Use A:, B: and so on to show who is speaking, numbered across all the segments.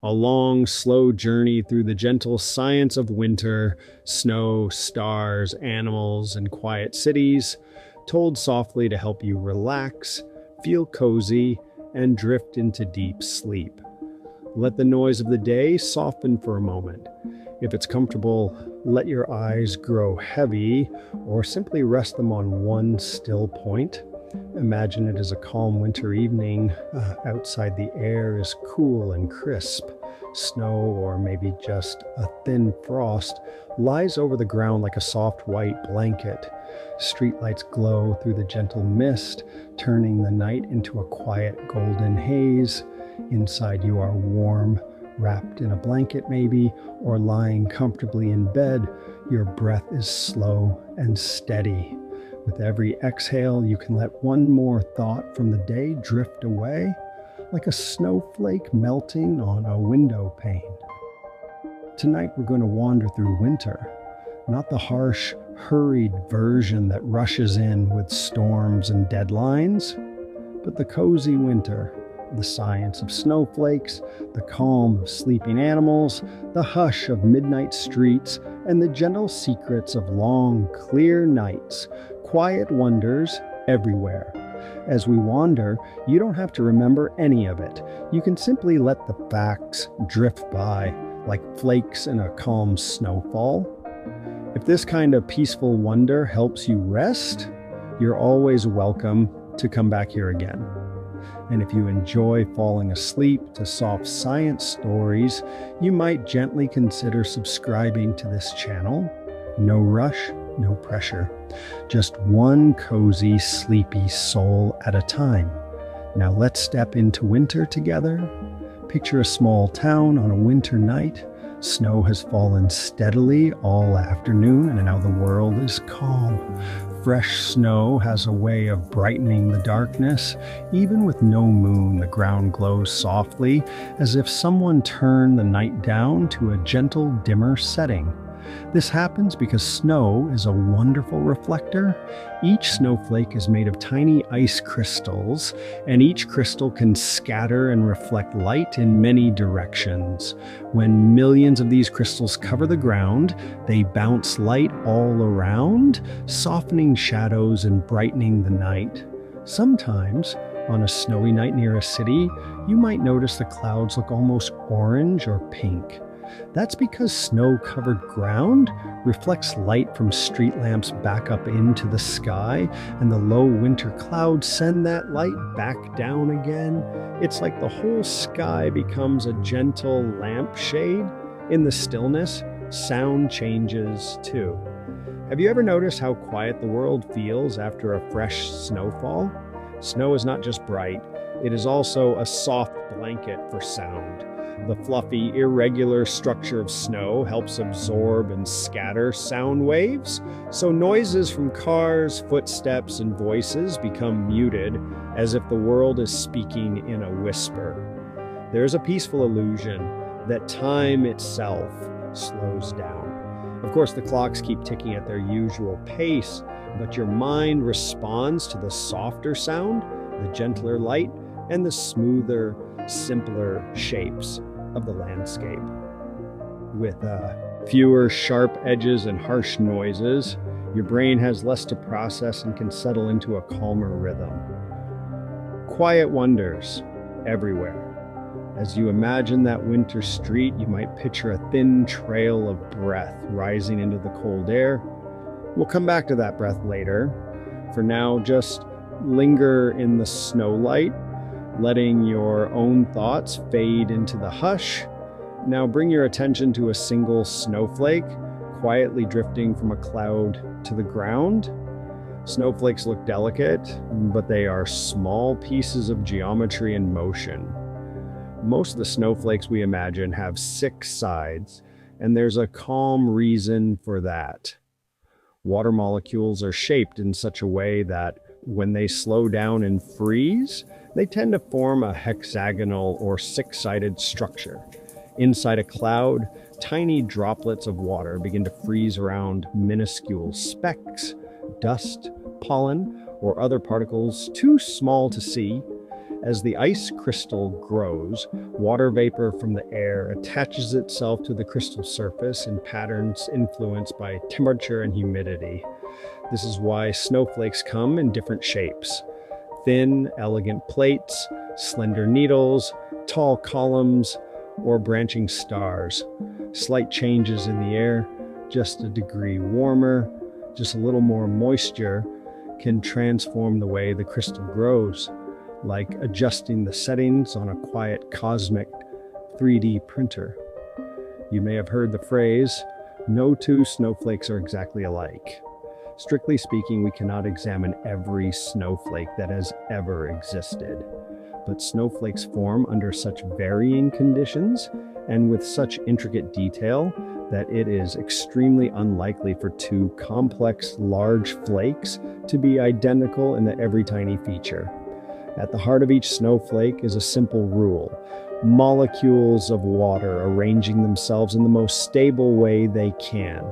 A: A long, slow journey through the gentle science of winter, snow, stars, animals, and quiet cities, told softly to help you relax, feel cozy, and drift into deep sleep. Let the noise of the day soften for a moment. If it's comfortable, let your eyes grow heavy or simply rest them on one still point. Imagine it as a calm winter evening. Outside, the air is cool and crisp. Snow, or maybe just a thin frost, lies over the ground like a soft white blanket. Streetlights glow through the gentle mist, turning the night into a quiet golden haze. Inside, you are warm, wrapped in a blanket maybe, or lying comfortably in bed. Your breath is slow and steady. With every exhale, you can let one more thought from the day drift away, like a snowflake melting on a window pane. Tonight, we're going to wander through winter, not the harsh, hurried version that rushes in with storms and deadlines, but the cozy winter, the science of snowflakes, the calm of sleeping animals, the hush of midnight streets, and the gentle secrets of long, clear nights, quiet wonders everywhere. As we wander, you don't have to remember any of it. You can simply let the facts drift by like flakes in a calm snowfall. If this kind of peaceful wonder helps you rest, you're always welcome to come back here again. And if you enjoy falling asleep to soft science stories, you might gently consider subscribing to this channel. No rush, no pressure. Just one cozy, sleepy soul at a time. Now let's step into winter together. Picture a small town on a winter night. Snow has fallen steadily all afternoon, and now the world is calm. Fresh snow has a way of brightening the darkness. Even with no moon, the ground glows softly, as if someone turned the night down to a gentle, dimmer setting. This happens because snow is a wonderful reflector. Each snowflake is made of tiny ice crystals, and each crystal can scatter and reflect light in many directions. When millions of these crystals cover the ground, they bounce light all around, softening shadows and brightening the night. Sometimes, on a snowy night near a city, you might notice the clouds look almost orange or pink. That's because snow-covered ground reflects light from street lamps back up into the sky, and the low winter clouds send that light back down again. It's like the whole sky becomes a gentle lampshade. In the stillness, sound changes too. Have you ever noticed how quiet the world feels after a fresh snowfall? Snow is not just bright, it is also a soft blanket for sound. The fluffy, irregular structure of snow helps absorb and scatter sound waves, so noises from cars, footsteps, and voices become muted, as if the world is speaking in a whisper. There's a peaceful illusion that time itself slows down. Of course, the clocks keep ticking at their usual pace, but your mind responds to the softer sound, the gentler light, and the smoother, simpler shapes of the landscape. With fewer sharp edges and harsh noises, your brain has less to process and can settle into a calmer rhythm. Quiet wonders everywhere. As you imagine that winter street, you might picture a thin trail of breath rising into the cold air. We'll come back to that breath later. For now, just linger in the snow light, letting your own thoughts fade into the hush. Now bring your attention to a single snowflake, quietly drifting from a cloud to the ground. Snowflakes look delicate, but they are small pieces of geometry in motion. Most of the snowflakes we imagine have 6 sides, and there's a calm reason for that. Water molecules are shaped in such a way that when they slow down and freeze, they tend to form a hexagonal or 6-sided structure. Inside a cloud, tiny droplets of water begin to freeze around minuscule specks, dust, pollen, or other particles too small to see. As the ice crystal grows, water vapor from the air attaches itself to the crystal surface in patterns influenced by temperature and humidity. This is why snowflakes come in different shapes: thin, elegant plates, slender needles, tall columns, or branching stars. Slight changes in the air, just a degree warmer, just a little more moisture, can transform the way the crystal grows, like adjusting the settings on a quiet cosmic 3D printer. You may have heard the phrase, "No two snowflakes are exactly alike." Strictly speaking, we cannot examine every snowflake that has ever existed. But snowflakes form under such varying conditions and with such intricate detail that it is extremely unlikely for two complex, large flakes to be identical in every tiny feature. At the heart of each snowflake is a simple rule: molecules of water arranging themselves in the most stable way they can.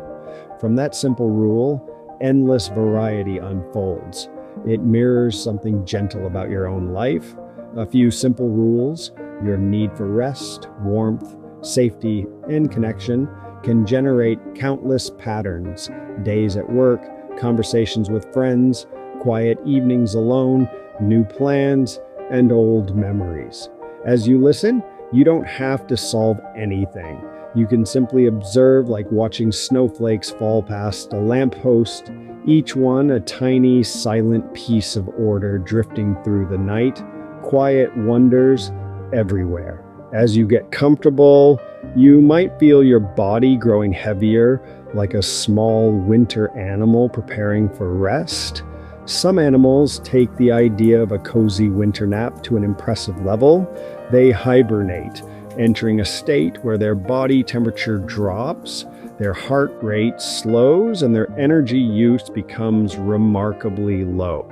A: From that simple rule, endless variety unfolds. It mirrors something gentle about your own life. A few simple rules, your need for rest, warmth, safety, and connection, can generate countless patterns: days at work, conversations with friends, quiet evenings alone, new plans, and old memories. As you listen, you don't have to solve anything. You can simply observe, like watching snowflakes fall past a lamppost, each one a tiny, silent piece of order drifting through the night. Quiet wonders everywhere. As you get comfortable, you might feel your body growing heavier, like a small winter animal preparing for rest. Some animals take the idea of a cozy winter nap to an impressive level. They hibernate, entering a state where their body temperature drops, their heart rate slows, and their energy use becomes remarkably low.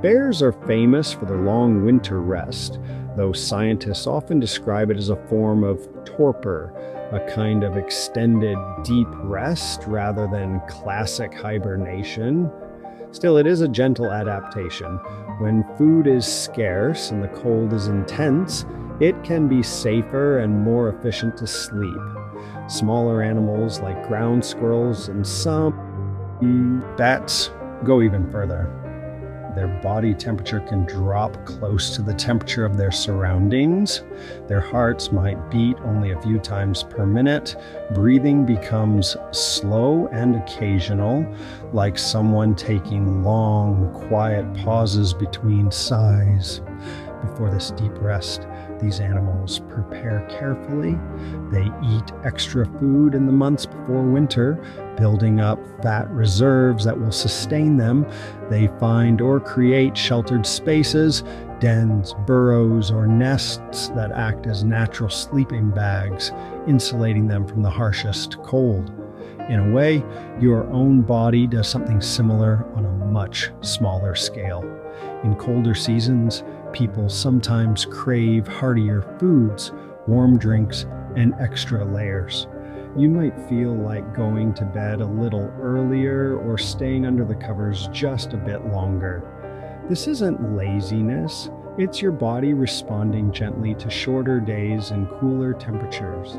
A: Bears are famous for their long winter rest, though scientists often describe it as a form of torpor, a kind of extended, deep rest rather than classic hibernation. Still, it is a gentle adaptation. When food is scarce and the cold is intense, it can be safer and more efficient to sleep. Smaller animals like ground squirrels and some bats go even further. Their body temperature can drop close to the temperature of their surroundings. Their hearts might beat only a few times per minute. Breathing becomes slow and occasional, like someone taking long, quiet pauses between sighs. Before this deep rest, these animals prepare carefully. They eat extra food in the months before winter, building up fat reserves that will sustain them. They find or create sheltered spaces, dens, burrows, or nests that act as natural sleeping bags, insulating them from the harshest cold. In a way, your own body does something similar on a much smaller scale. In colder seasons, people sometimes crave heartier foods, warm drinks, and extra layers. You might feel like going to bed a little earlier or staying under the covers just a bit longer. This isn't laziness, it's your body responding gently to shorter days and cooler temperatures.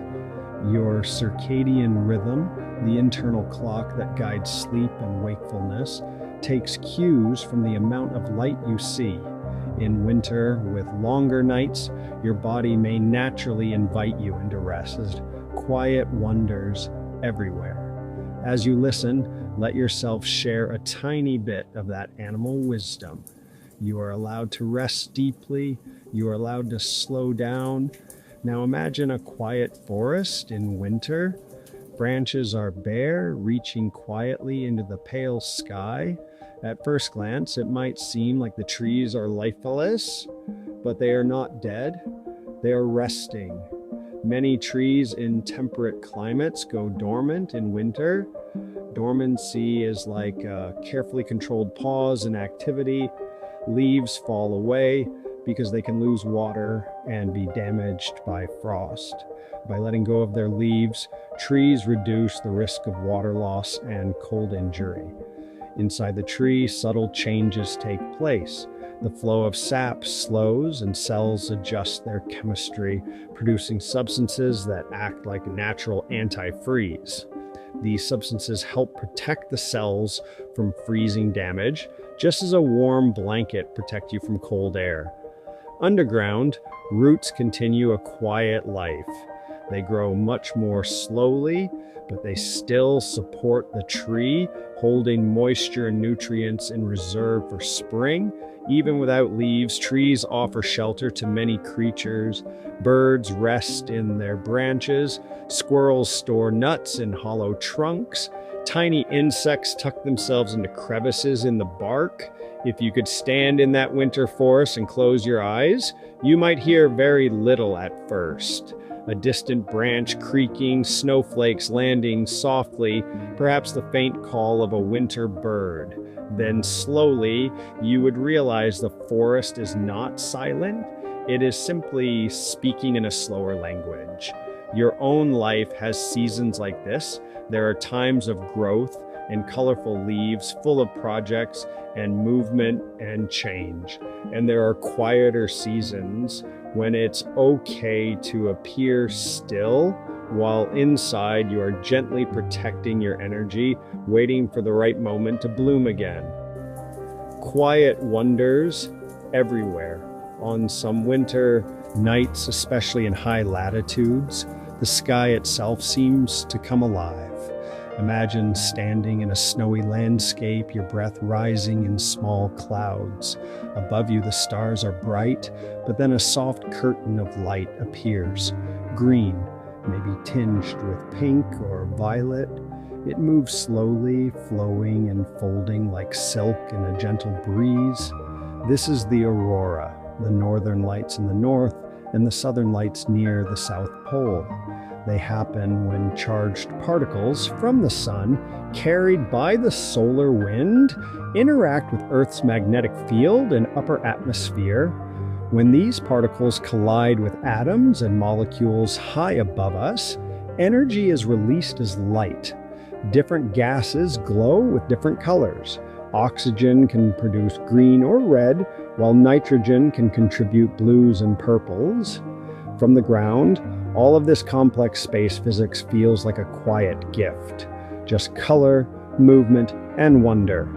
A: Your circadian rhythm, the internal clock that guides sleep and wakefulness, takes cues from the amount of light you see. In winter, with longer nights, your body may naturally invite you into rest, as quiet wonders everywhere. As you listen, let yourself share a tiny bit of that animal wisdom. You are allowed to rest deeply. You are allowed to slow down. Now imagine a quiet forest in winter. Branches are bare, reaching quietly into the pale sky. At first glance, it might seem like the trees are lifeless, but they are not dead. They are resting. Many trees in temperate climates go dormant in winter. Dormancy is like a carefully controlled pause in activity. Leaves fall away because they can lose water and be damaged by frost. By letting go of their leaves, trees reduce the risk of water loss and cold injury. Inside the tree, subtle changes take place. The flow of sap slows and cells adjust their chemistry, producing substances that act like natural antifreeze. These substances help protect the cells from freezing damage, just as a warm blanket protects you from cold air. Underground, roots continue a quiet life. They grow much more slowly, but they still support the tree, holding moisture and nutrients in reserve for spring. Even without leaves, trees offer shelter to many creatures. Birds rest in their branches. Squirrels store nuts in hollow trunks. Tiny insects tuck themselves into crevices in the bark. If you could stand in that winter forest and close your eyes, you might hear very little at first. A distant branch creaking, snowflakes landing softly, perhaps the faint call of a winter bird. Then slowly, you would realize the forest is not silent. It is simply speaking in a slower language. Your own life has seasons like this. There are times of growth and colorful leaves full of projects and movement and change. And there are quieter seasons when it's okay to appear still, while inside you are gently protecting your energy, waiting for the right moment to bloom again. Quiet wonders everywhere. On some winter nights, especially in high latitudes, the sky itself seems to come alive. Imagine standing in a snowy landscape, your breath rising in small clouds. Above you, the stars are bright, but then a soft curtain of light appears. Green, maybe tinged with pink or violet. It moves slowly, flowing and folding like silk in a gentle breeze. This is the aurora, the northern lights in the north and the southern lights near the South Pole. They happen when charged particles from the sun, carried by the solar wind, interact with Earth's magnetic field and upper atmosphere. When these particles collide with atoms and molecules high above us, energy is released as light. Different gases glow with different colors. Oxygen can produce green or red, while nitrogen can contribute blues and purples. From the ground, all of this complex space physics feels like a quiet gift. Just color, movement, and wonder.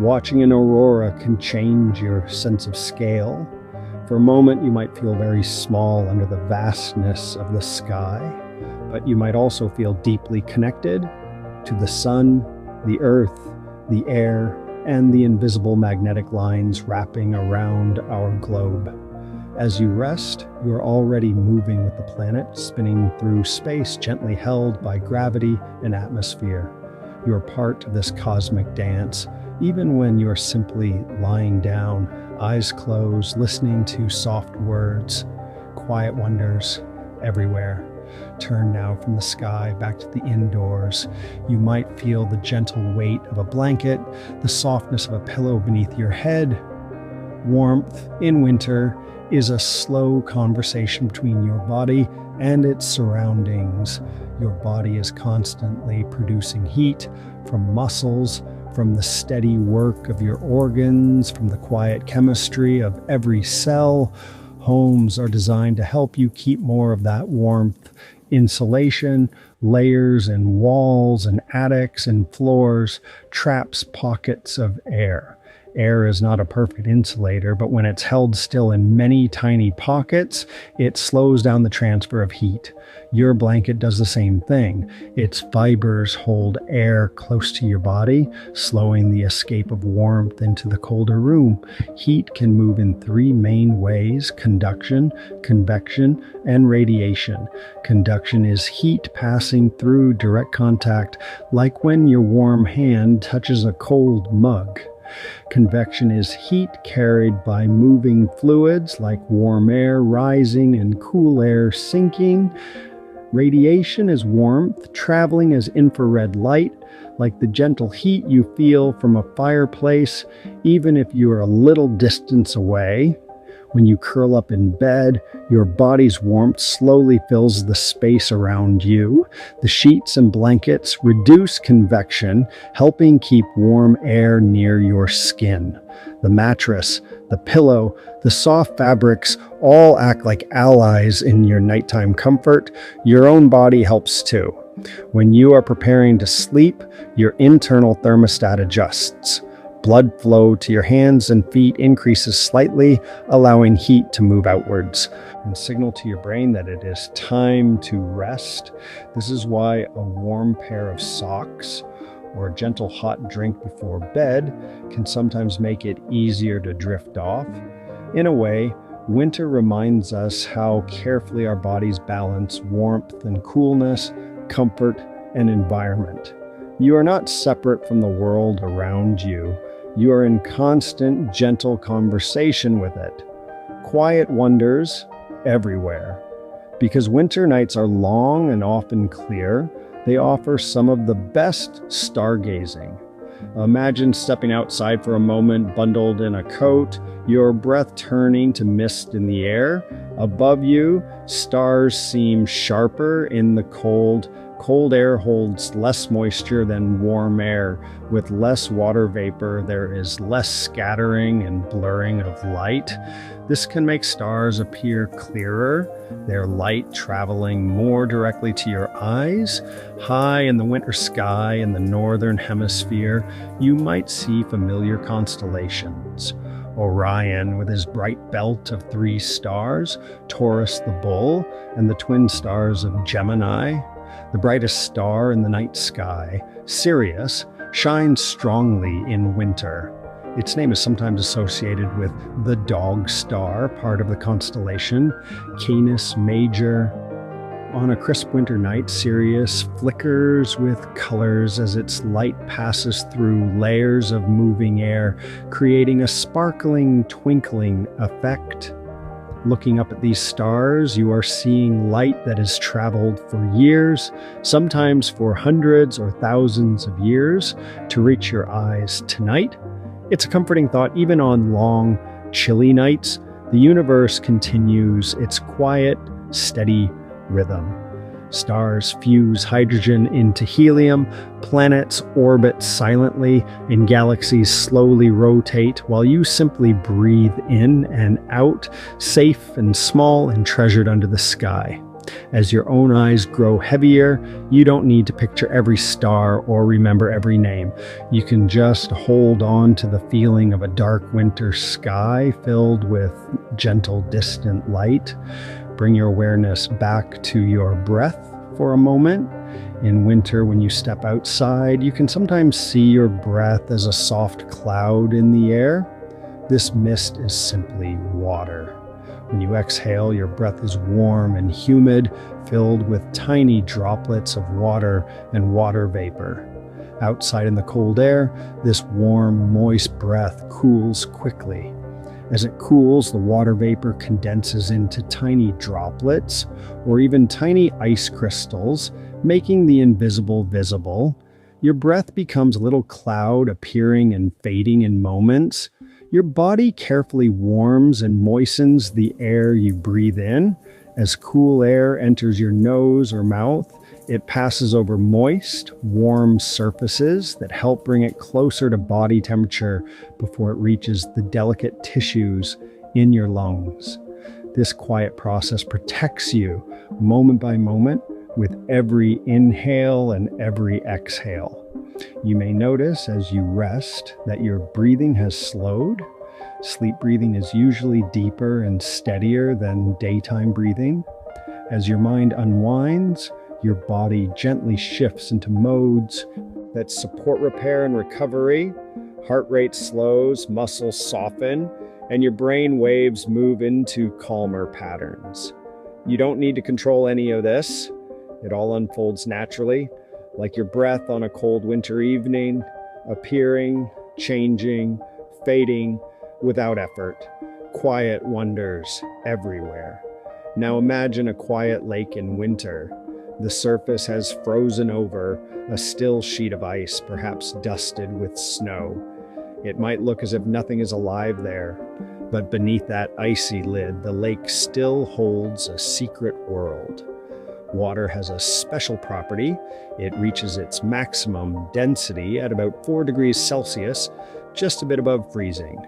A: Watching an aurora can change your sense of scale. For a moment, you might feel very small under the vastness of the sky, but you might also feel deeply connected to the sun, the earth, the air, and the invisible magnetic lines wrapping around our globe. As you rest, you are already moving with the planet, spinning through space, gently held by gravity and atmosphere. You are part of this cosmic dance, even when you are simply lying down, eyes closed, listening to soft words. Quiet wonders everywhere. Turn now from the sky back to the indoors. You might feel the gentle weight of a blanket, the softness of a pillow beneath your head. Warmth in winter is a slow conversation between your body and its surroundings. Your body is constantly producing heat from muscles, from the steady work of your organs, from the quiet chemistry of every cell. Homes are designed to help you keep more of that warmth. Insulation, layers and walls and attics and floors traps pockets of air. Air is not a perfect insulator, but when it's held still in many tiny pockets, it slows down the transfer of heat. Your blanket does the same thing. Its fibers hold air close to your body, slowing the escape of warmth into the colder room. Heat can move in three main ways: conduction, convection, and radiation. Conduction is heat passing through direct contact, like when your warm hand touches a cold mug. Convection is heat carried by moving fluids like warm air rising and cool air sinking. Radiation is warmth traveling as infrared light, like the gentle heat you feel from a fireplace, even if you are a little distance away. When you curl up in bed, your body's warmth slowly fills the space around you. The sheets and blankets reduce convection, helping keep warm air near your skin. The mattress, the pillow, the soft fabrics all act like allies in your nighttime comfort. Your own body helps too. When you are preparing to sleep, your internal thermostat adjusts. Blood flow to your hands and feet increases slightly, allowing heat to move outwards and signal to your brain that it is time to rest. This is why a warm pair of socks or a gentle hot drink before bed can sometimes make it easier to drift off. In a way, winter reminds us how carefully our bodies balance warmth and coolness, comfort and environment. You are not separate from the world around you. You are in constant, gentle conversation with it. Quiet wonders everywhere. Because winter nights are long and often clear, they offer some of the best stargazing. Imagine stepping outside for a moment, bundled in a coat, your breath turning to mist in the air. Above you, stars seem sharper in the cold. Cold air holds less moisture than warm air. With less water vapor, there is less scattering and blurring of light. This can make stars appear clearer, their light traveling more directly to your eyes. High in the winter sky in the northern hemisphere, you might see familiar constellations. Orion with his bright belt of 3 stars, Taurus the bull, and the twin stars of Gemini. The brightest star in the night sky, Sirius, shines strongly in winter. Its name is sometimes associated with the dog star, part of the constellation Canis Major. On a crisp winter night, Sirius flickers with colors as its light passes through layers of moving air, creating a sparkling, twinkling effect. Looking up at these stars, you are seeing light that has traveled for years, sometimes for hundreds or thousands of years, to reach your eyes tonight. It's a comforting thought, even on long, chilly nights, the universe continues its quiet, steady rhythm. Stars fuse hydrogen into helium, planets orbit silently, and galaxies slowly rotate while you simply breathe in and out, safe and small and treasured under the sky. As your own eyes grow heavier, you don't need to picture every star or remember every name. You can just hold on to the feeling of a dark winter sky filled with gentle, distant light. Bring your awareness back to your breath for a moment. In winter, when you step outside, you can sometimes see your breath as a soft cloud in the air. This mist is simply water. When you exhale, your breath is warm and humid, filled with tiny droplets of water and water vapor. Outside in the cold air, this warm, moist breath cools quickly. As it cools, the water vapor condenses into tiny droplets or even tiny ice crystals, making the invisible visible. Your breath becomes a little cloud appearing and fading in moments. Your body carefully warms and moistens the air you breathe in. As cool air enters your nose or mouth, it passes over moist, warm surfaces that help bring it closer to body temperature before it reaches the delicate tissues in your lungs. This quiet process protects you moment by moment with every inhale and every exhale. You may notice as you rest that your breathing has slowed. Sleep breathing is usually deeper and steadier than daytime breathing. As your mind unwinds, your body gently shifts into modes that support repair and recovery. Heart rate slows, muscles soften, and your brain waves move into calmer patterns. You don't need to control any of this. It all unfolds naturally, like your breath on a cold winter evening, appearing, changing, fading without effort. Quiet wonders everywhere. Now imagine a quiet lake in winter. The surface has frozen over, a still sheet of ice, perhaps dusted with snow. It might look as if nothing is alive there, But beneath that icy lid, the lake still holds a secret world. Water has a special property. It reaches its maximum density at about 4 degrees Celsius, just a bit above freezing.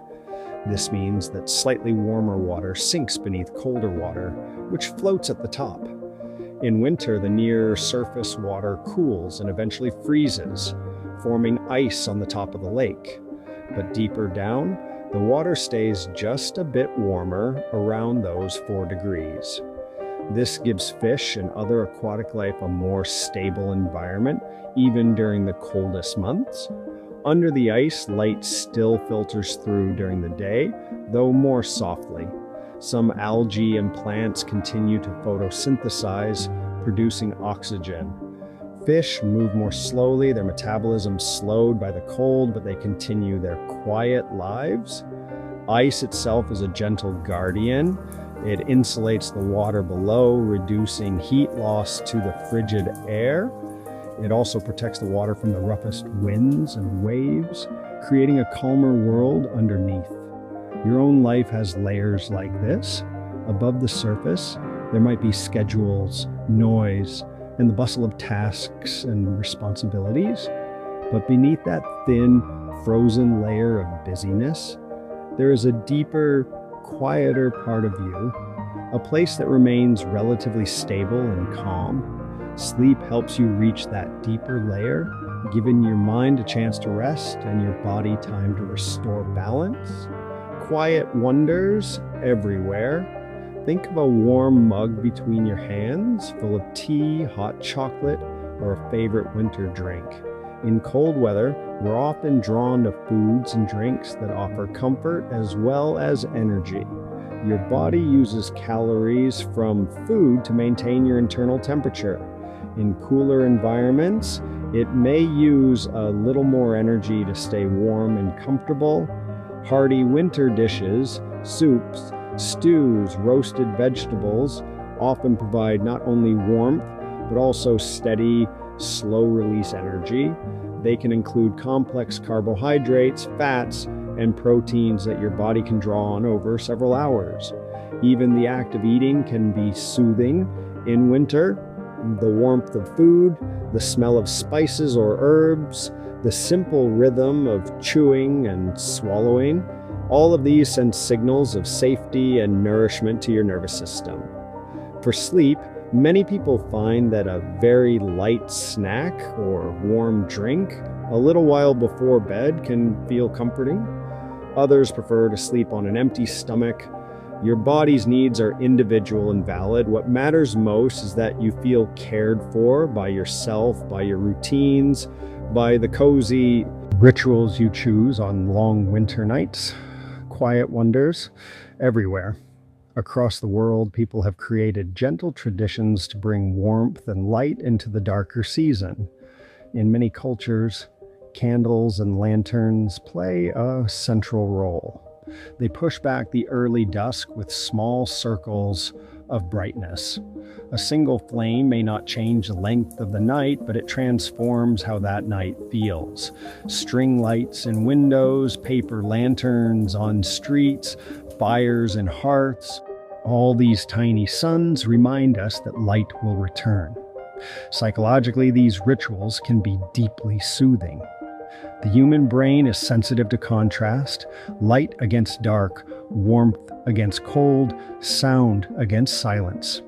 A: This means that slightly warmer water sinks beneath colder water, which floats at the top. In winter, the near-surface water cools and eventually freezes, forming ice on the top of the lake. But deeper down, the water stays just a bit warmer around those 4 degrees. This gives fish and other aquatic life a more stable environment, even during the coldest months. Under the ice, light still filters through during the day, though more softly. Some algae and plants continue to photosynthesize, producing oxygen. Fish move more slowly, their metabolism slowed by the cold, but they continue their quiet lives. Ice itself is a gentle guardian. It insulates the water below, reducing heat loss to the frigid air. It also protects the water from the roughest winds and waves, creating a calmer world underneath. Your own life has layers like this. Above the surface, there might be schedules, noise, and the bustle of tasks and responsibilities. But beneath that thin, frozen layer of busyness, there is a deeper, quieter part of you, a place that remains relatively stable and calm. Sleep helps you reach that deeper layer, giving your mind a chance to rest and your body time to restore balance. Quiet wonders everywhere. Think of a warm mug between your hands, full of tea, hot chocolate, or a favorite winter drink. In cold weather, we're often drawn to foods and drinks that offer comfort as well as energy. Your body uses calories from food to maintain your internal temperature. In cooler environments, it may use a little more energy to stay warm and comfortable. Hearty winter dishes, soups, stews, roasted vegetables often provide not only warmth, but also steady, slow-release energy. They can include complex carbohydrates, fats, and proteins that your body can draw on over several hours. Even the act of eating can be soothing. In winter, the warmth of food, the smell of spices or herbs, the simple rhythm of chewing and swallowing, all of these send signals of safety and nourishment to your nervous system. For sleep, many people find that a very light snack or warm drink a little while before bed can feel comforting. Others prefer to sleep on an empty stomach. Your body's needs are individual and valid. What matters most is that you feel cared for by yourself, by your routines, by the cozy rituals you choose on long winter nights. Quiet wonders everywhere. Across the world, people have created gentle traditions to bring warmth and light into the darker season. In many cultures, candles and lanterns play a central role. They push back the early dusk with small circles of brightness. A single flame may not change the length of the night, but it transforms how that night feels. String lights in windows, paper lanterns on streets, fires in hearths. All these tiny suns remind us that light will return. Psychologically, these rituals can be deeply soothing. The human brain is sensitive to contrast, light against dark, warmth against cold, sound against silence.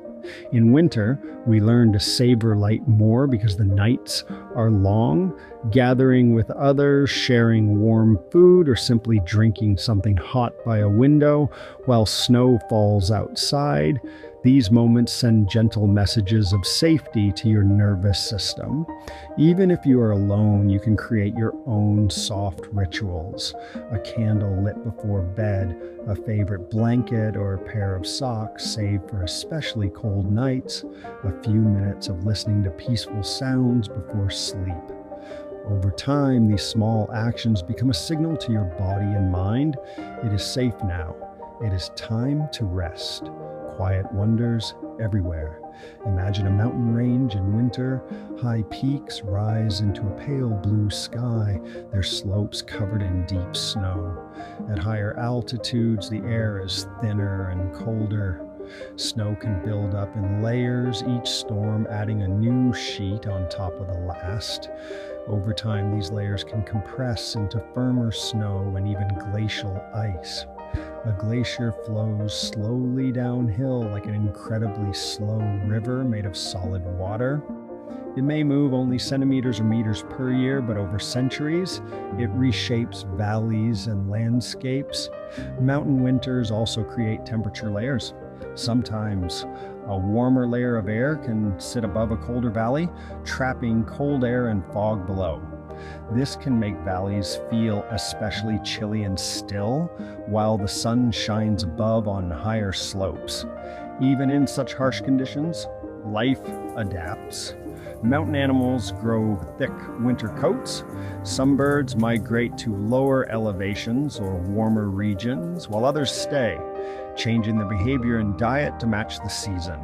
A: In winter, we learn to savor light more because the nights are long. Gathering with others, sharing warm food, or simply drinking something hot by a window while snow falls outside. These moments send gentle messages of safety to your nervous system. Even if you are alone, you can create your own soft rituals. A candle lit before bed, a favorite blanket or a pair of socks saved for especially cold nights, a few minutes of listening to peaceful sounds before sleep. Over time, these small actions become a signal to your body and mind. It is safe now. It is time to rest. quiet wonders everywhere. Imagine a mountain range in winter. High peaks rise into a pale blue sky, their slopes covered in deep snow. At higher altitudes, the air is thinner and colder. Snow can build up in layers, each storm adding a new sheet on top of the last. Over time, these layers can compress into firmer snow and even glacial ice. A glacier flows slowly downhill like an incredibly slow river made of solid water. It may move only centimeters or meters per year, but over centuries, it reshapes valleys and landscapes. Mountain winters also create temperature layers. Sometimes a warmer layer of air can sit above a colder valley, trapping cold air and fog below. This can make valleys feel especially chilly and still, while the sun shines above on higher slopes. Even in such harsh conditions, life adapts. Mountain animals grow thick winter coats. Some birds migrate to lower elevations or warmer regions, while others stay, changing their behavior and diet to match the season.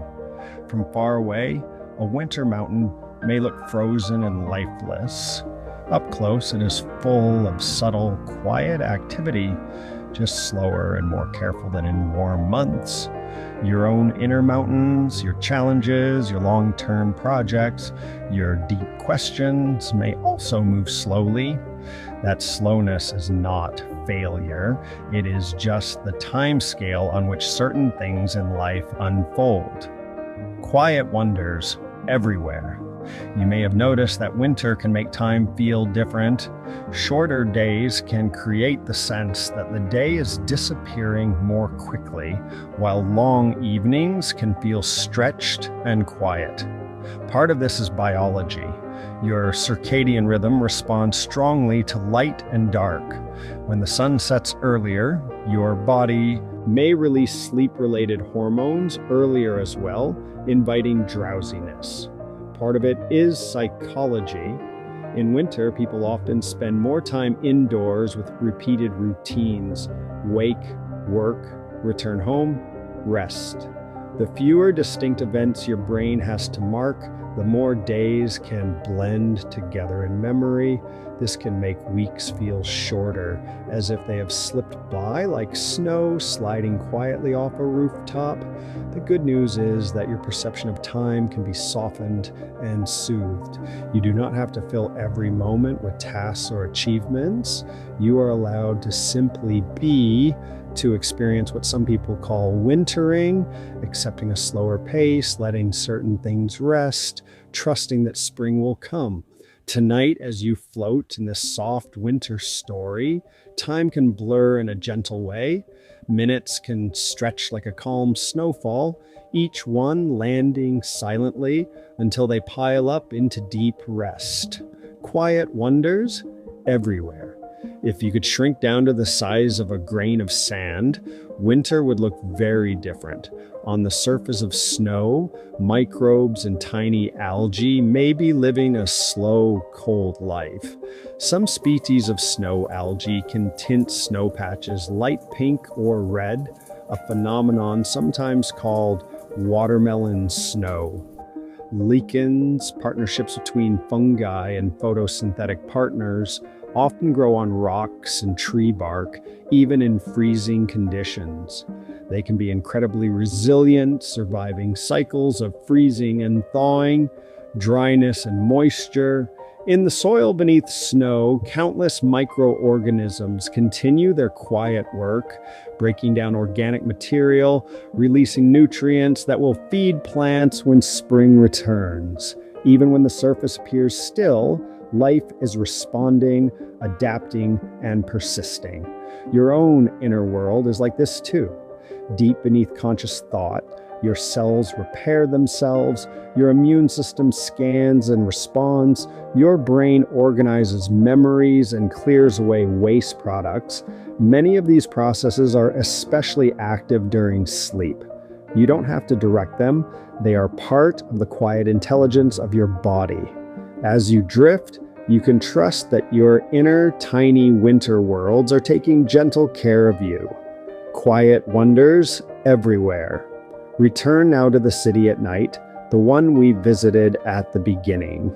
A: From far away, a winter mountain may look frozen and lifeless. Up close, it is full of subtle, quiet activity, just slower and more careful than in warm months. Your own inner mountains, your challenges, your long-term projects, your deep questions may also move slowly. That slowness is not failure. It is just the time scale on which certain things in life unfold. Quiet wonders everywhere. You may have noticed that winter can make time feel different. Shorter days can create the sense that the day is disappearing more quickly, while long evenings can feel stretched and quiet. Part of this is biology. Your circadian rhythm responds strongly to light and dark. When the sun sets earlier, your body may release sleep-related hormones earlier as well, inviting drowsiness. Part of it is psychology. In winter, people often spend more time indoors with repeated routines: wake, work, return home, rest. The fewer distinct events your brain has to mark, the more days can blend together in memory. This can make weeks feel shorter, as if they have slipped by like snow sliding quietly off a rooftop. The good news is that your perception of time can be softened and soothed. You do not have to fill every moment with tasks or achievements. You are allowed to simply be, to experience what some people call wintering, accepting a slower pace, letting certain things rest, trusting that spring will come. Tonight, as you float in this soft winter story, time can blur in a gentle way. Minutes can stretch like a calm snowfall, each one landing silently until they pile up into deep rest. Quiet wonders everywhere. If you could shrink down to the size of a grain of sand, winter would look very different. On the surface of snow, microbes and tiny algae may be living a slow, cold life. Some species of snow algae can tint snow patches light pink or red, a phenomenon sometimes called watermelon snow. Lichens, partnerships between fungi and photosynthetic partners, often grow on rocks and tree bark, even in freezing conditions. They can be incredibly resilient, surviving cycles of freezing and thawing, dryness and moisture. In the soil beneath snow, countless microorganisms continue their quiet work, breaking down organic material, releasing nutrients that will feed plants when spring returns. Even when the surface appears still, life is responding, adapting, and persisting. Your own inner world is like this too. Deep beneath conscious thought, your cells repair themselves, your immune system scans and responds, your brain organizes memories and clears away waste products. Many of these processes are especially active during sleep. You don't have to direct them. They are part of the quiet intelligence of your body. As you drift, you can trust that your inner tiny winter worlds are taking gentle care of you. Quiet wonders everywhere. Return now to the city at night, the one we visited at the beginning.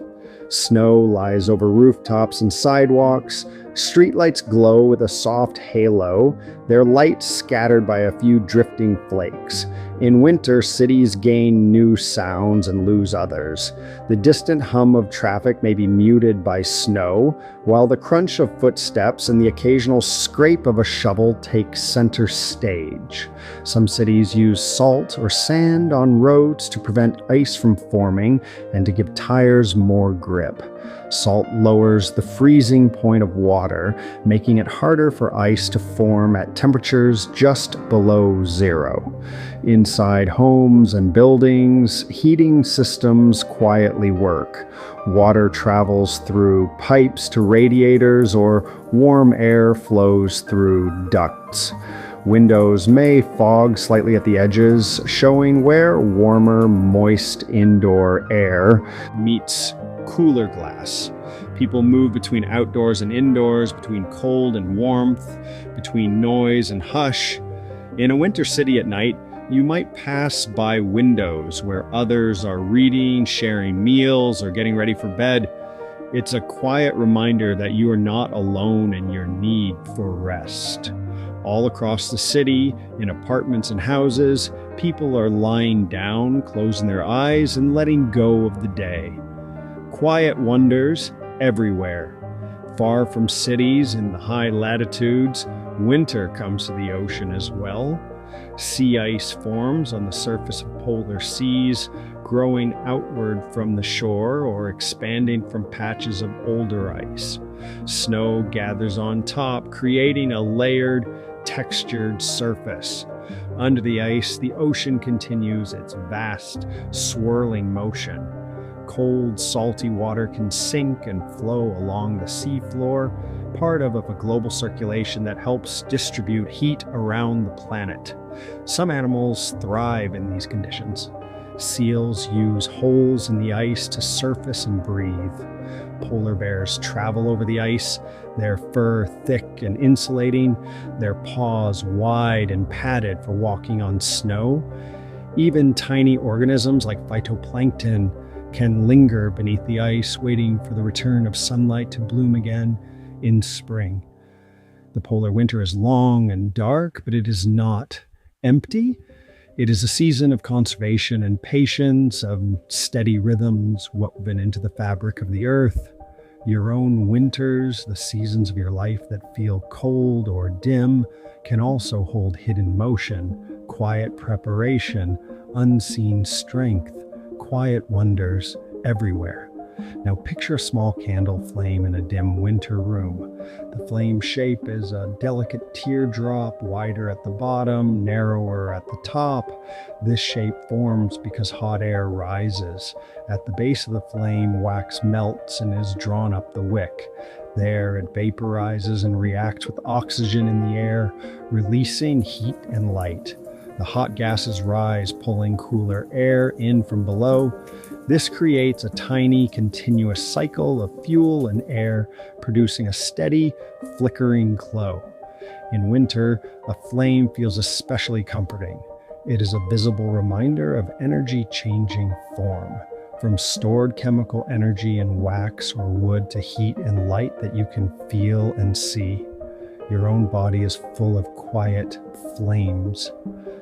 A: Snow lies over rooftops and sidewalks. Streetlights glow with a soft halo, their light scattered by a few drifting flakes. In winter, cities gain new sounds and lose others. The distant hum of traffic may be muted by snow, while the crunch of footsteps and the occasional scrape of a shovel take center stage. Some cities use salt or sand on roads to prevent ice from forming and to give tires more grip. Salt lowers the freezing point of water, making it harder for ice to form at temperatures just below zero. Inside homes and buildings, heating systems quietly work. Water travels through pipes to radiators, or warm air flows through ducts. Windows may fog slightly at the edges, showing where warmer, moist indoor air meets cooler glass. People move between outdoors and indoors, between cold and warmth, between noise and hush. In a winter city at night, you might pass by windows where others are reading, sharing meals, or getting ready for bed. It's a quiet reminder that you are not alone in your need for rest. All across the city, in apartments and houses, people are lying down, closing their eyes, and letting go of the day. Quiet wonders everywhere. Far from cities in the high latitudes, winter comes to the ocean as well. Sea ice forms on the surface of polar seas, growing outward from the shore or expanding from patches of older ice. Snow gathers on top, creating a layered, textured surface. Under the ice, the ocean continues its vast, swirling motion. Cold, salty water can sink and flow along the seafloor, part of a global circulation that helps distribute heat around the planet. Some animals thrive in these conditions. Seals use holes in the ice to surface and breathe. Polar bears travel over the ice, their fur thick and insulating, their paws wide and padded for walking on snow. Even tiny organisms like phytoplankton can linger beneath the ice, waiting for the return of sunlight to bloom again in spring. The polar winter is long and dark, but it is not empty. It is a season of conservation and patience, of steady rhythms woven into the fabric of the earth. Your own winters, the seasons of your life that feel cold or dim, can also hold hidden motion, quiet preparation, unseen strength, quiet wonders everywhere. Now picture a small candle flame in a dim winter room. The flame shape is a delicate teardrop, wider at the bottom, narrower at the top. This shape forms because hot air rises. At the base of the flame, wax melts and is drawn up the wick. There it vaporizes and reacts with oxygen in the air, releasing heat and light. The hot gases rise, pulling cooler air in from below. This creates a tiny, continuous cycle of fuel and air, producing a steady, flickering glow. In winter, a flame feels especially comforting. It is a visible reminder of energy changing form, from stored chemical energy in wax or wood to heat and light that you can feel and see. Your own body is full of quiet flames.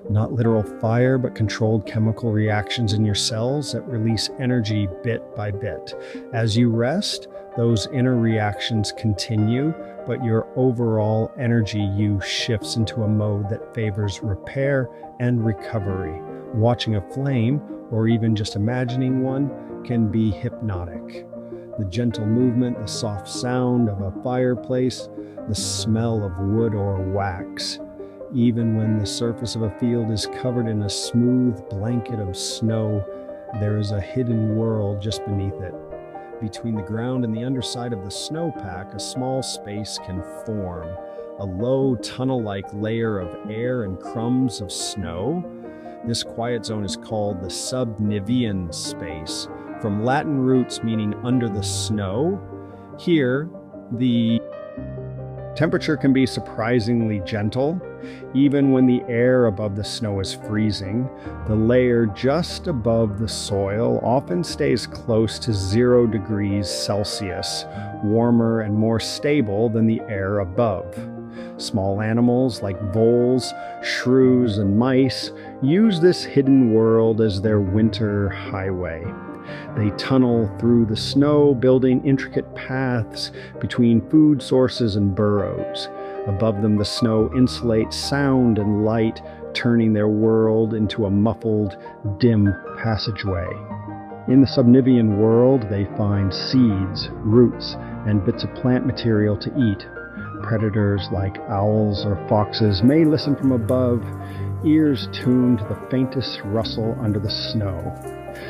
A: Not literal fire, but controlled chemical reactions in your cells that release energy bit by bit. As you rest, those inner reactions continue, but your overall energy use shifts into a mode that favors repair and recovery. Watching a flame, or even just imagining one, can be hypnotic. The gentle movement, the soft sound of a fireplace, the smell of wood or wax. Even when the surface of a field is covered in a smooth blanket of snow, there is a hidden world just beneath it. Between the ground and the underside of the snowpack, a small space can form, a low tunnel-like layer of air and crumbs of snow. This quiet zone is called the subnivean space, from Latin roots meaning under the snow. Here, the temperature can be surprisingly gentle. Even when the air above the snow is freezing, the layer just above the soil often stays close to 0 degrees Celsius, warmer and more stable than the air above. Small animals like voles, shrews, and mice use this hidden world as their winter highway. They tunnel through the snow, building intricate paths between food sources and burrows. Above them, the snow insulates sound and light, turning their world into a muffled, dim passageway. In the subnivean world, they find seeds, roots, and bits of plant material to eat. Predators like owls or foxes may listen from above, ears tuned to the faintest rustle under the snow.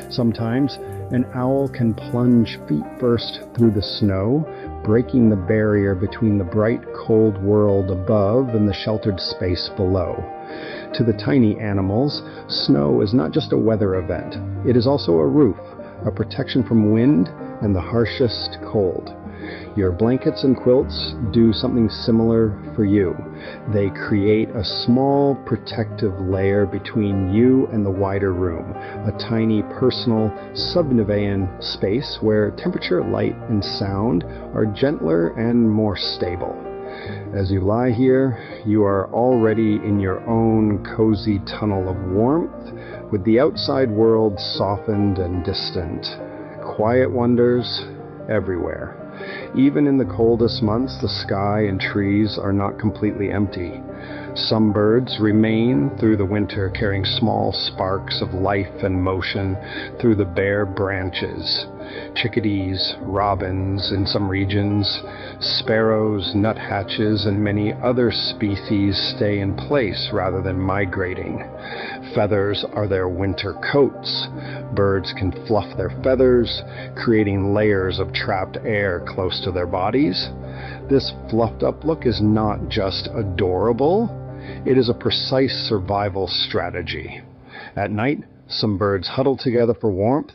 A: Sometimes, an owl can plunge feet first through the snow, breaking the barrier between the bright, cold world above and the sheltered space below. To the tiny animals, snow is not just a weather event. It is also a roof, a protection from wind and the harshest cold. Your blankets and quilts do something similar for you. They create a small protective layer between you and the wider room, a tiny personal subnivean space where temperature, light, and sound are gentler and more stable. As you lie here, you are already in your own cozy tunnel of warmth, with the outside world softened and distant. Quiet wonders everywhere. Even in the coldest months, the sky and trees are not completely empty. Some birds remain through the winter, carrying small sparks of life and motion through the bare branches. Chickadees, robins in some regions, sparrows, nuthatches, and many other species stay in place rather than migrating. Feathers are their winter coats. Birds can fluff their feathers, creating layers of trapped air close to their bodies. This fluffed up look is not just adorable, it is a precise survival strategy. At night, some birds huddle together for warmth,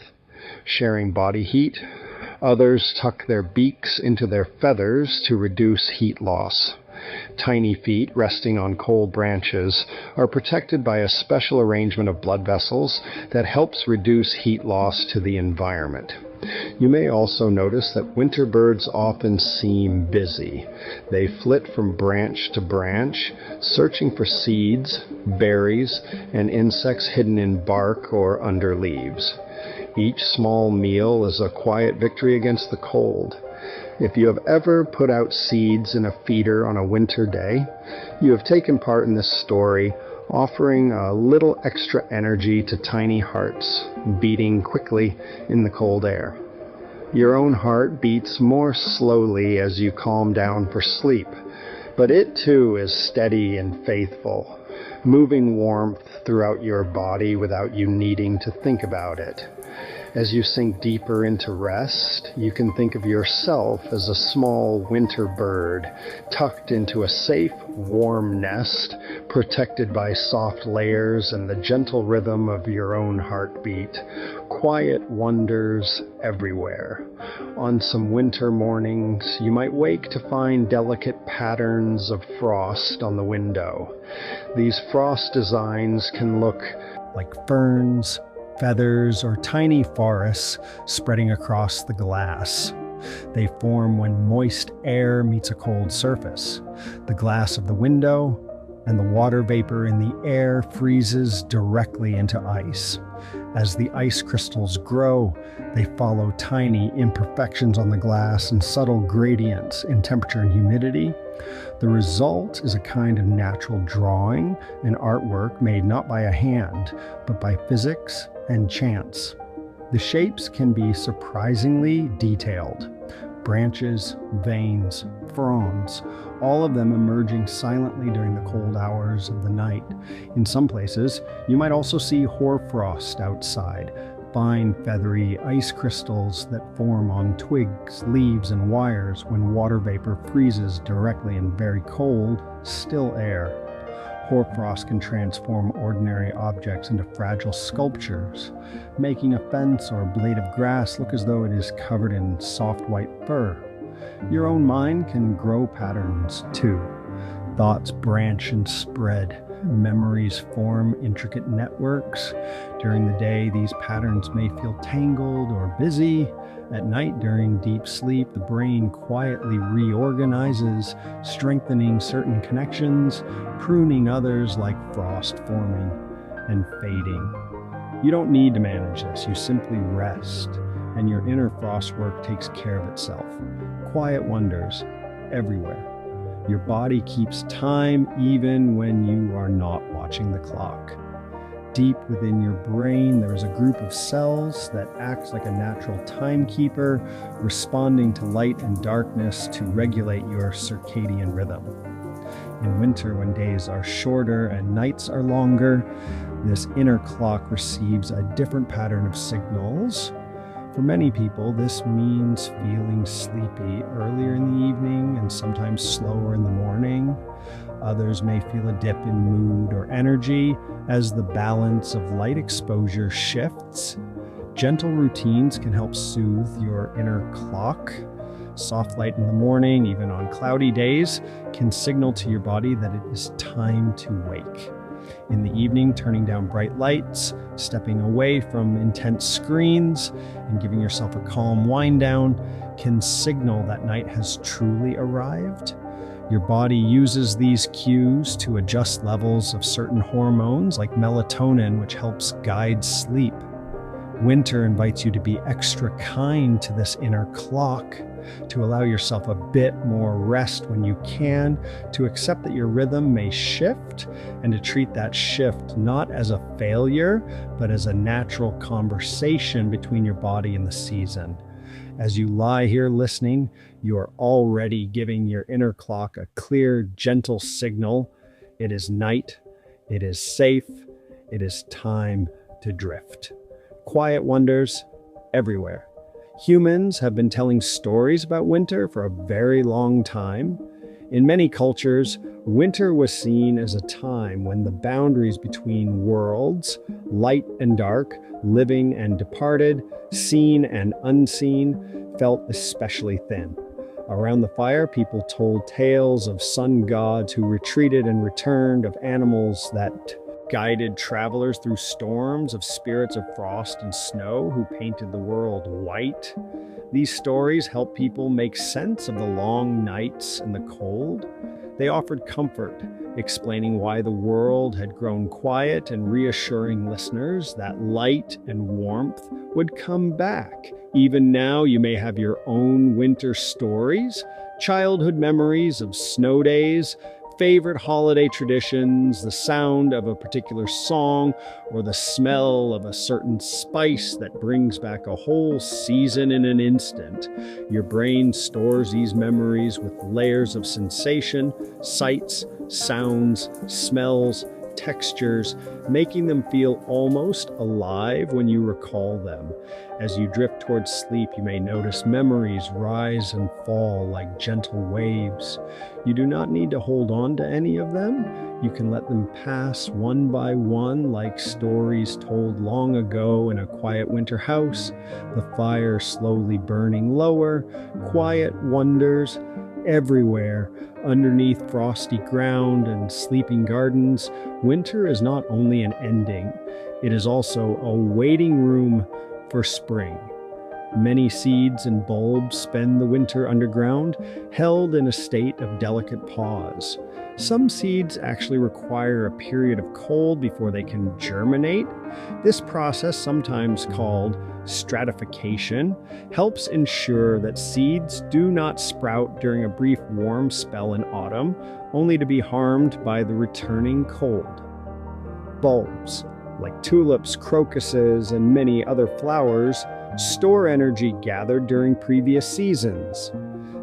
A: sharing body heat. Others tuck their beaks into their feathers to reduce heat loss. Tiny feet resting on cold branches are protected by a special arrangement of blood vessels that helps reduce heat loss to the environment. You may also notice that winter birds often seem busy. They flit from branch to branch, searching for seeds, berries, and insects hidden in bark or under leaves. Each small meal is a quiet victory against the cold. If you have ever put out seeds in a feeder on a winter day, you have taken part in this story, offering a little extra energy to tiny hearts, beating quickly in the cold air. Your own heart beats more slowly as you calm down for sleep, but it too is steady and faithful, moving warmth throughout your body without you needing to think about it. As you sink deeper into rest, you can think of yourself as a small winter bird, tucked into a safe, warm nest, protected by soft layers and the gentle rhythm of your own heartbeat. Quiet wonders everywhere. On some winter mornings, you might wake to find delicate patterns of frost on the window. These frost designs can look like ferns, feathers, or tiny forests spreading across the glass. They form when moist air meets a cold surface. The glass of the window and the water vapor in the air freezes directly into ice. As the ice crystals grow, they follow tiny imperfections on the glass and subtle gradients in temperature and humidity. The result is a kind of natural drawing, an artwork made not by a hand, but by physics and chance. The shapes can be surprisingly detailed. Branches, veins, fronds, all of them emerging silently during the cold hours of the night. In some places, you might also see hoarfrost outside, fine feathery ice crystals that form on twigs, leaves, and wires when water vapor freezes directly in very cold, still air. Hoarfrost can transform ordinary objects into fragile sculptures, making a fence or a blade of grass look as though it is covered in soft white fur. Your own mind can grow patterns too. Thoughts branch and spread. Memories form intricate networks. During the day, these patterns may feel tangled or busy. At night, during deep sleep, the brain quietly reorganizes, strengthening certain connections, pruning others like frost forming and fading. You don't need to manage this. You simply rest, and your inner frost work takes care of itself. Quiet wonders everywhere. Your body keeps time even when you are not watching the clock. Deep within your brain, there is a group of cells that acts like a natural timekeeper, responding to light and darkness to regulate your circadian rhythm. In winter, when days are shorter and nights are longer, this inner clock receives a different pattern of signals. For many people, this means feeling sleepy earlier in the evening and sometimes slower in the morning. Others may feel a dip in mood or energy as the balance of light exposure shifts. Gentle routines can help soothe your inner clock. Soft light in the morning, even on cloudy days, can signal to your body that it is time to wake. In the evening, turning down bright lights, stepping away from intense screens, and giving yourself a calm wind down can signal that night has truly arrived. Your body uses these cues to adjust levels of certain hormones like melatonin, which helps guide sleep. Winter invites you to be extra kind to this inner clock, to allow yourself a bit more rest when you can, to accept that your rhythm may shift, and to treat that shift not as a failure, but as a natural conversation between your body and the season. As you lie here listening, you are already giving your inner clock a clear, gentle signal. It is night, it is safe, it is time to drift. Quiet wonders everywhere. Humans have been telling stories about winter for a very long time. In many cultures, winter was seen as a time when the boundaries between worlds, light and dark, living and departed, seen and unseen, felt especially thin. Around the fire, people told tales of sun gods who retreated and returned, of animals that guided travelers through storms, of spirits of frost and snow who painted the world white. These stories helped people make sense of the long nights and the cold. They offered comfort, explaining why the world had grown quiet and reassuring listeners that light and warmth would come back. Even now, you may have your own winter stories, childhood memories of snow days, favorite holiday traditions, the sound of a particular song, or the smell of a certain spice that brings back a whole season in an instant. Your brain stores these memories with layers of sensation, sights, sounds, smells, textures, making them feel almost alive when you recall them. As you drift towards sleep, you may notice memories rise and fall like gentle waves. You do not need to hold on to any of them. You can let them pass one by one like stories told long ago in a quiet winter house, the fire slowly burning lower, quiet wonders everywhere. Underneath frosty ground and sleeping gardens, winter is not only an ending, it is also a waiting room for spring. Many seeds and bulbs spend the winter underground, held in a state of delicate pause. Some seeds actually require a period of cold before they can germinate. This process, sometimes called stratification, helps ensure that seeds do not sprout during a brief warm spell in autumn, only to be harmed by the returning cold. Bulbs, like tulips, crocuses, and many other flowers, store energy gathered during previous seasons.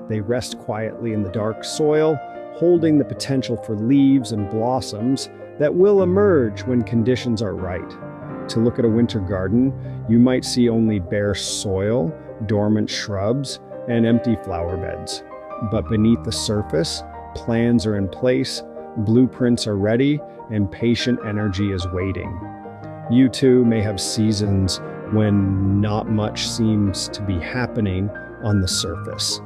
A: They rest quietly in the dark soil, holding the potential for leaves and blossoms that will emerge when conditions are right. To look at a winter garden, you might see only bare soil, dormant shrubs, and empty flower beds. But beneath the surface, plans are in place, blueprints are ready, and patient energy is waiting. You too may have seasons when not much seems to be happening on the surface.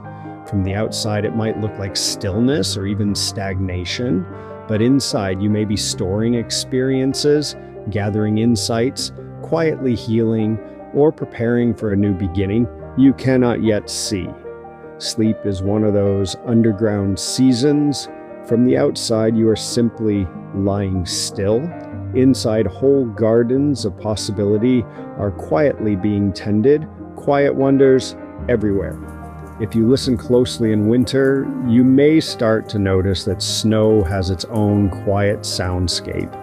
A: From the outside, it might look like stillness or even stagnation, but inside you may be storing experiences, gathering insights, quietly healing, or preparing for a new beginning you cannot yet see. Sleep is one of those underground seasons. From the outside, you are simply lying still. Inside, whole gardens of possibility are quietly being tended, quiet wonders everywhere. If you listen closely in winter, you may start to notice that snow has its own quiet soundscape.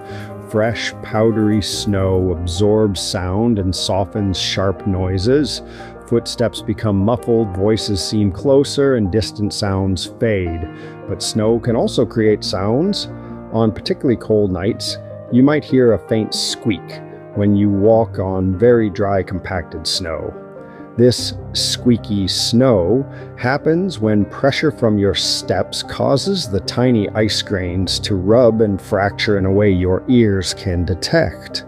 A: Fresh, powdery snow absorbs sound and softens sharp noises. Footsteps become muffled, voices seem closer, and distant sounds fade. But snow can also create sounds. On particularly cold nights, you might hear a faint squeak when you walk on very dry, compacted snow. This squeaky snow happens when pressure from your steps causes the tiny ice grains to rub and fracture in a way your ears can detect.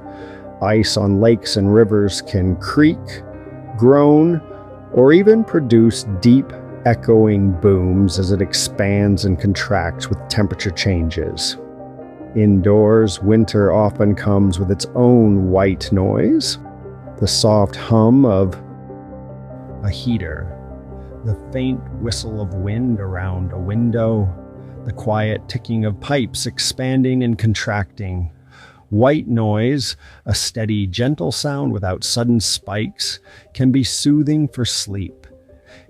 A: Ice on lakes and rivers can creak, groan, or even produce deep, echoing booms as it expands and contracts with temperature changes. Indoors, winter often comes with its own white noise, the soft hum of a heater, the faint whistle of wind around a window, the quiet ticking of pipes expanding and contracting. White noise, a steady, gentle sound without sudden spikes, can be soothing for sleep.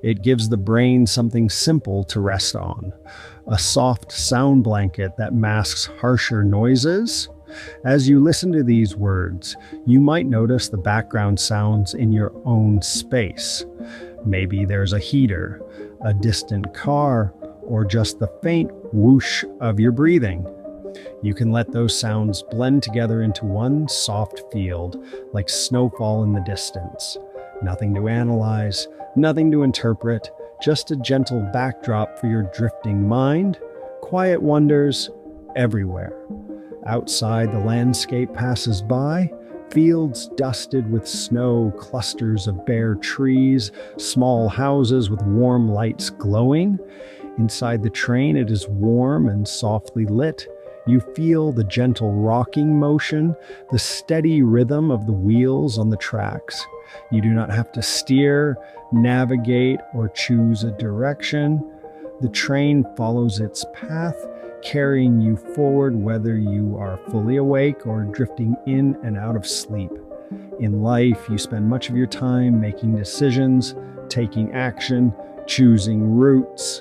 A: It gives the brain something simple to rest on, a soft sound blanket that masks harsher noises. As you listen to these words, you might notice the background sounds in your own space. Maybe there's a heater, a distant car, or just the faint whoosh of your breathing. You can let those sounds blend together into one soft field, like snowfall in the distance. Nothing to analyze, nothing to interpret, just a gentle backdrop for your drifting mind. Quiet wonders everywhere. Outside, the landscape passes by, fields dusted with snow, clusters of bare trees, small houses with warm lights glowing. Inside the train, it is warm and softly lit. You feel the gentle rocking motion, the steady rhythm of the wheels on the tracks. You do not have to steer, navigate, or choose a direction. The train follows its path, carrying you forward whether you are fully awake or drifting in and out of sleep. In life, you spend much of your time making decisions, taking action, choosing routes.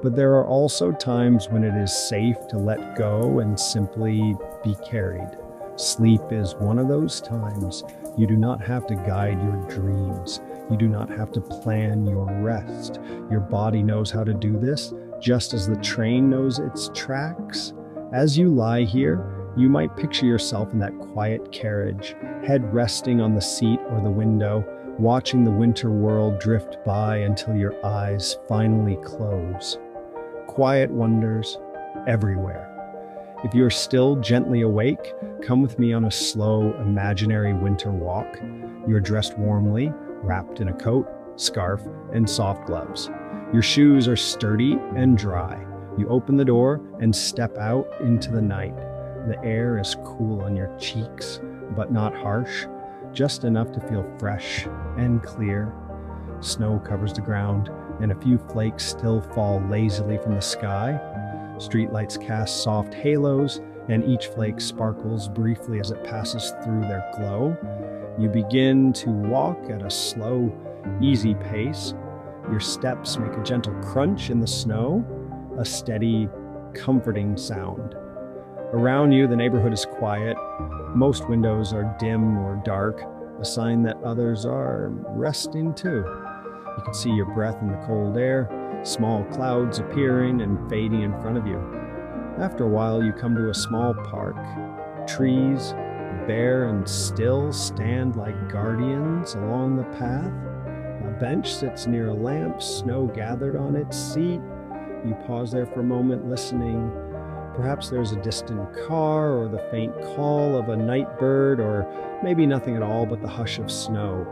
A: But there are also times when it is safe to let go and simply be carried. Sleep is one of those times. You do not have to guide your dreams. You do not have to plan your rest. Your body knows how to do this, just as the train knows its tracks. As you lie here, you might picture yourself in that quiet carriage, head resting on the seat or the window, watching the winter world drift by until your eyes finally close. Quiet wonders everywhere. If you are still gently awake, come with me on a slow, imaginary winter walk. You are dressed warmly, wrapped in a coat, scarf, and soft gloves. Your shoes are sturdy and dry. You open the door and step out into the night. The air is cool on your cheeks, but not harsh, just enough to feel fresh and clear. Snow covers the ground, and a few flakes still fall lazily from the sky. Streetlights cast soft halos, and each flake sparkles briefly as it passes through their glow. You begin to walk at a slow, easy pace. Your steps make a gentle crunch in the snow, a steady, comforting sound. Around you, the neighborhood is quiet. Most windows are dim or dark, a sign that others are resting too. You can see your breath in the cold air, small clouds appearing and fading in front of you. After a while, you come to a small park. Trees, bare and still, stand like guardians along the path. A bench sits near a lamp, snow gathered on its seat. You pause there for a moment, listening. Perhaps there's a distant car or the faint call of a night bird, or maybe nothing at all but the hush of snow.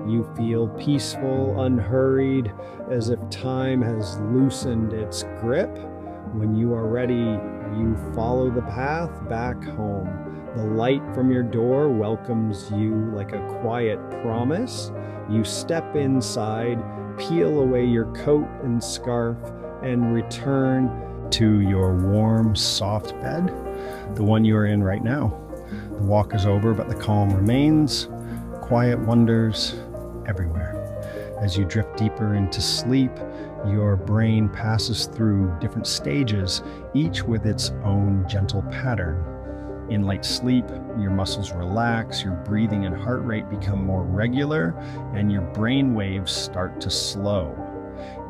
A: You feel peaceful, unhurried, as if time has loosened its grip. When you are ready, you follow the path back home. The light from your door welcomes you like a quiet promise. You step inside, peel away your coat and scarf, and return to your warm, soft bed, the one you are in right now. The walk is over, but the calm remains. Quiet wonders everywhere. As you drift deeper into sleep, your brain passes through different stages, each with its own gentle pattern. In light sleep, your muscles relax, your breathing and heart rate become more regular, and your brain waves start to slow.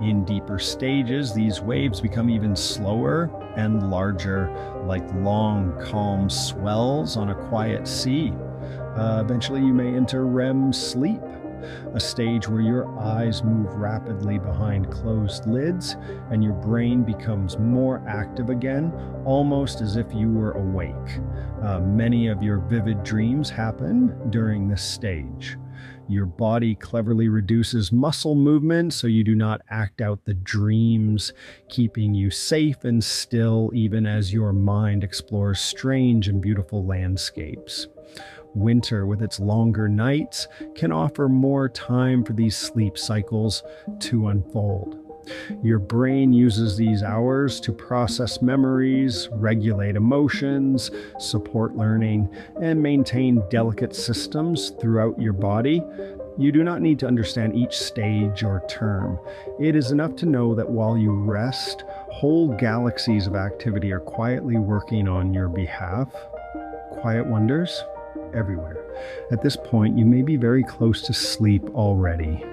A: In deeper stages, these waves become even slower and larger, like long, calm swells on a quiet sea. Eventually, you may enter REM sleep, a stage where your eyes move rapidly behind closed lids and your brain becomes more active again, almost as if you were awake. Many of your vivid dreams happen during this stage. Your body cleverly reduces muscle movement so you do not act out the dreams, keeping you safe and still even as your mind explores strange and beautiful landscapes. Winter, with its longer nights, can offer more time for these sleep cycles to unfold. Your brain uses these hours to process memories, regulate emotions, support learning, and maintain delicate systems throughout your body. You do not need to understand each stage or term. It is enough to know that while you rest, whole galaxies of activity are quietly working on your behalf. Quiet wonders everywhere. At this point, you may be very close to sleep already.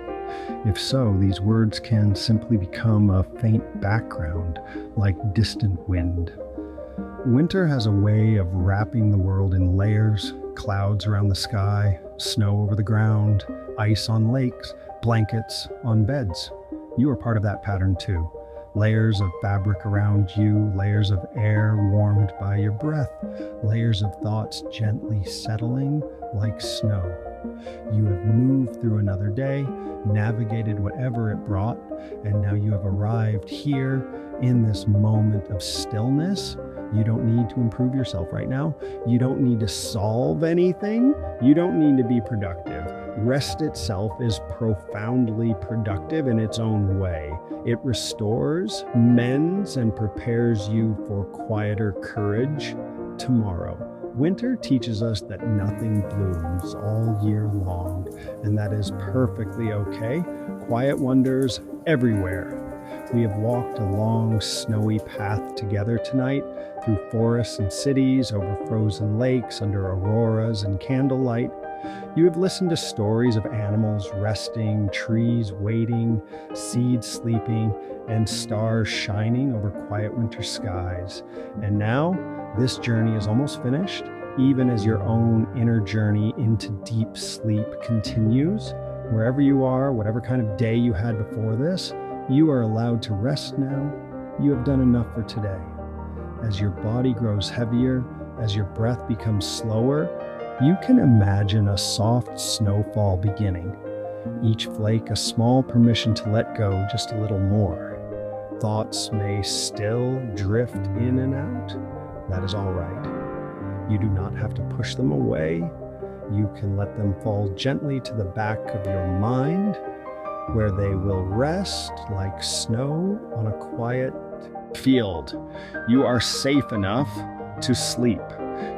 A: If so, these words can simply become a faint background, like distant wind. Winter has a way of wrapping the world in layers: clouds around the sky, snow over the ground, ice on lakes, blankets on beds. You are part of that pattern too. Layers of fabric around you, layers of air warmed by your breath, layers of thoughts gently settling like snow. You have moved through another day, navigated whatever it brought, and now you have arrived here in this moment of stillness. You don't need to improve yourself right now. You don't need to solve anything. You don't need to be productive. Rest itself is profoundly productive in its own way. It restores, mends, and prepares you for quieter courage tomorrow. Winter teaches us that nothing blooms all year long, and that is perfectly okay. Quiet wonders everywhere. We have walked a long, snowy path together tonight, through forests and cities, over frozen lakes, under auroras and candlelight. You have listened to stories of animals resting, trees waiting, seeds sleeping, and stars shining over quiet winter skies. And now, this journey is almost finished, even as your own inner journey into deep sleep continues. Wherever you are, whatever kind of day you had before this, you are allowed to rest now. You have done enough for today. As your body grows heavier, as your breath becomes slower, you can imagine a soft snowfall beginning. Each flake a small permission to let go just a little more. Thoughts may still drift in and out. That is all right. You do not have to push them away. You can let them fall gently to the back of your mind, where they will rest like snow on a quiet field. You are safe enough to sleep.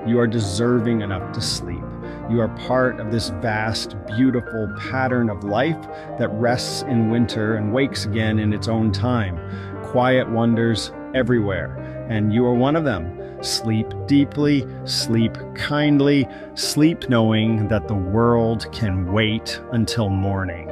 A: You are deserving enough to sleep. You are part of this vast, beautiful pattern of life that rests in winter and wakes again in its own time. Quiet wonders everywhere, and you are one of them. Sleep deeply, sleep kindly, sleep knowing that the world can wait until morning.